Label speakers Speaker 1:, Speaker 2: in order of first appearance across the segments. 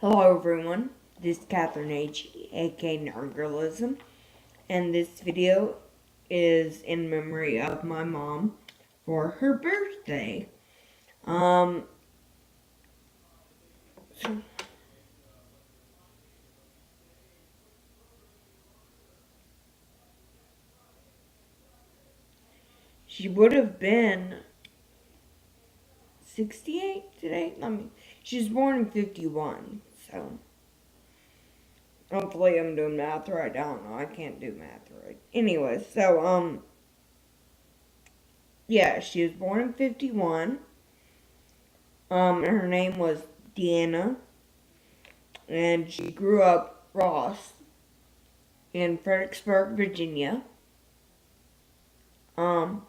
Speaker 1: Hello everyone, this is Catherine H, aka Nargirlism, and this video is in memory of my mom for her birthday. Um, so she would have been 68 today. She was born in 51, so hopefully I'm doing math right. I don't know, I can't do math right. Anyway, yeah, she was born in 51. And her name was Deanna, and she grew up Ross in Fredericksburg, Virginia. Um,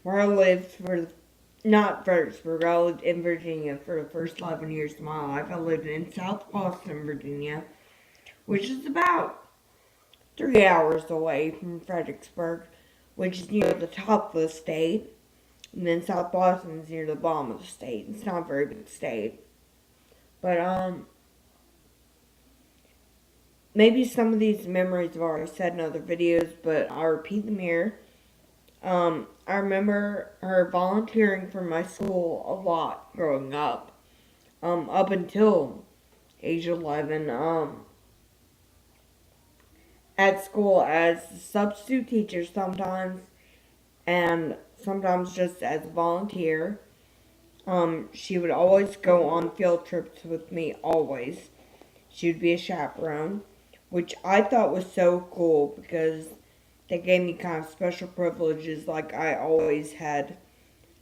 Speaker 1: where I lived not Fredericksburg, I lived in Virginia for the first 11 years of my life. I lived in South Boston, Virginia, which is about 3 hours away from Fredericksburg, which is near the top of the state. And then South Boston is near the bottom of the state. It's not a very big state. But, maybe some of these memories I've already said in other videos, but I'll repeat them here. I remember her volunteering for my school a lot growing up. Up until age 11, at school as a substitute teacher sometimes, and sometimes just as a volunteer. She would always go on field trips with me, always. She would be a chaperone, which I thought was so cool because they gave me kind of special privileges. Like, I always had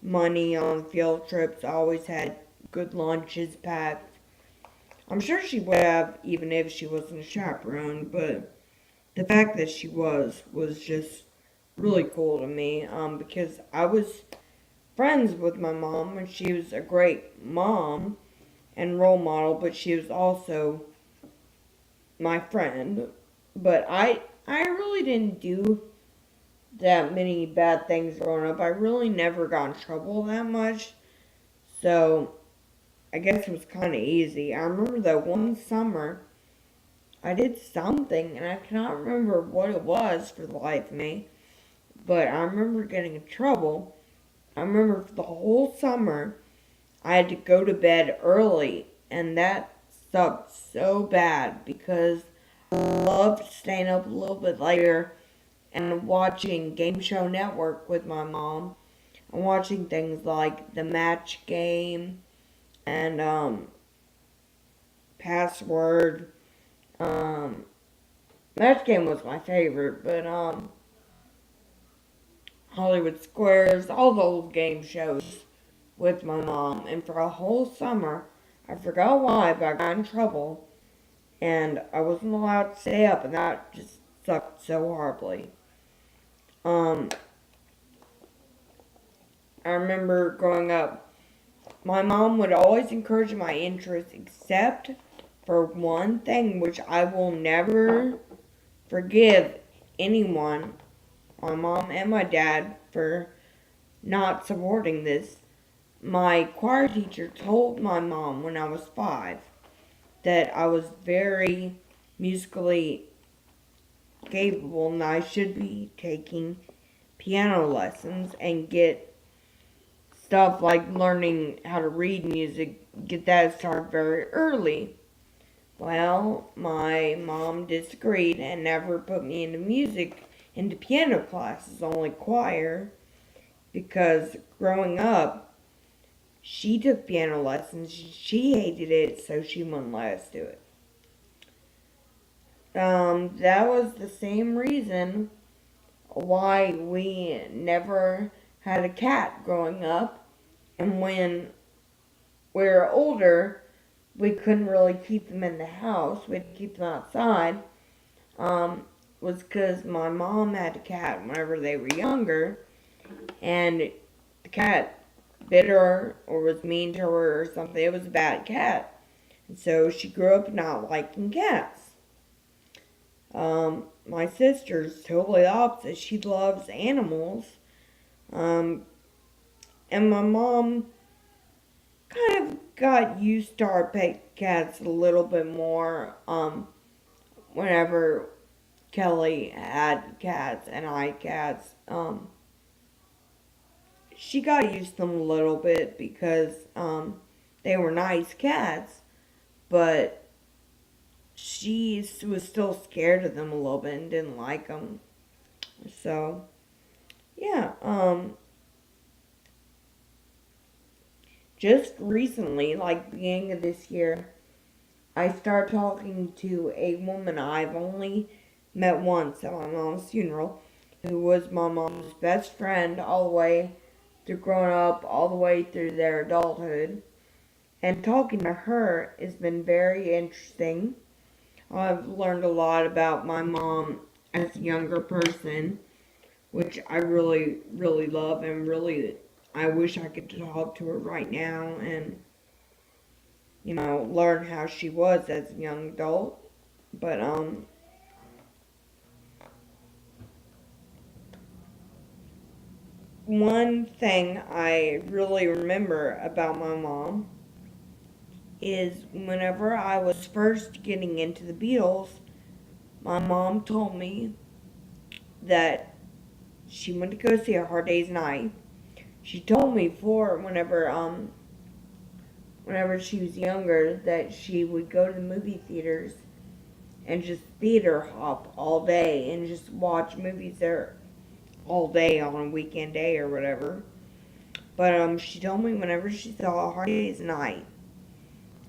Speaker 1: money on field trips, I always had good lunches packed. I'm sure she would have even if she wasn't a chaperone, but the fact that she was just really cool to me, because I was friends with my mom, and she was a great mom and role model, but she was also my friend. But I really didn't do that many bad things growing up. I really never got in trouble that much. So I guess it was kind of easy. I remember that one summer I did something, and I cannot remember what it was for the life of me. But I remember getting in trouble. I remember for the whole summer I had to go to bed early, and that sucked so bad because I loved staying up a little bit later and watching Game Show Network with my mom. And watching things like The Match Game and Password. Um, Match Game was my favorite, but Hollywood Squares, all the old game shows with my mom. And for a whole summer, I forgot why, but I got in trouble, and I wasn't allowed to stay up, and that just sucked so horribly. Um, I remember growing up, my mom would always encourage my interests, except for one thing, which I will never forgive anyone, my mom and my dad, for not supporting this. My choir teacher told my mom when I was 5 that I was very musically capable and I should be taking piano lessons and get stuff like learning how to read music, get that started very early. Well, my mom disagreed and never put me into piano classes, only choir, because growing up, she took piano lessons. She hated it, so she wouldn't let us do it. That was the same reason why we never had a cat growing up. And when we were older, we couldn't really keep them in the house. We had to keep them outside. Was because my mom had a cat whenever they were younger, and the cat bit her or was mean to her or something. It was a bad cat. And so she grew up not liking cats. My sister's totally opposite. She loves animals. And my mom got used to our pet cats a little bit more, whenever Kelly had cats and I had cats. She got used to them a little bit because, they were nice cats, but she was still scared of them a little bit and didn't like them. So, yeah, just recently, like beginning of this year, I started talking to a woman I've only met once at my mom's funeral, who was my mom's best friend all the way through growing up, all the way through their adulthood. And talking to her has been very interesting. I've learned a lot about my mom as a younger person, which I really, really love, and really, I wish I could talk to her right now and, learn how she was as a young adult. But, one thing I really remember about my mom is whenever I was first getting into the Beatles, my mom told me that she went to go see A Hard Day's Night. She told me before, whenever she was younger, that she would go to the movie theaters and just theater hop all day and just watch movies there all day on a weekend day or whatever. But she told me whenever she saw A Hard Day's Night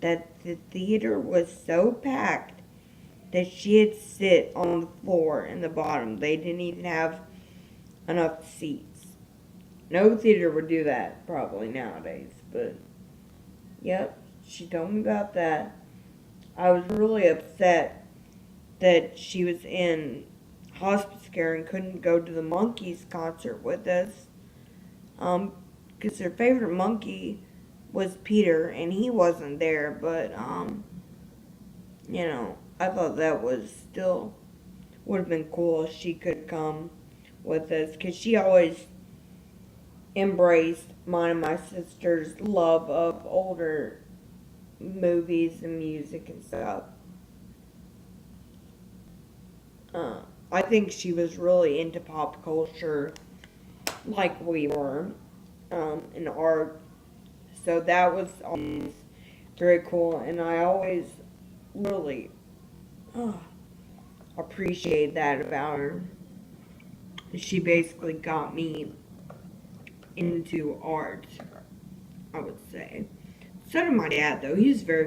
Speaker 1: that the theater was so packed that she'd sit on the floor in the bottom. They didn't even have enough seats. No theater would do that probably nowadays, but yep, she told me about that. I was really upset that she was in hospice care and couldn't go to the Monkees concert with us. Because her favorite monkey was Peter, and he wasn't there. But I thought that was still would have been cool if she could come with us, because she always embraced mine and my sister's love of older movies and music and stuff. I think she was really into pop culture like we were, in art. So that was always very cool, and I always really appreciate that about her. She basically got me into art, I would say. So did my dad, though. He was very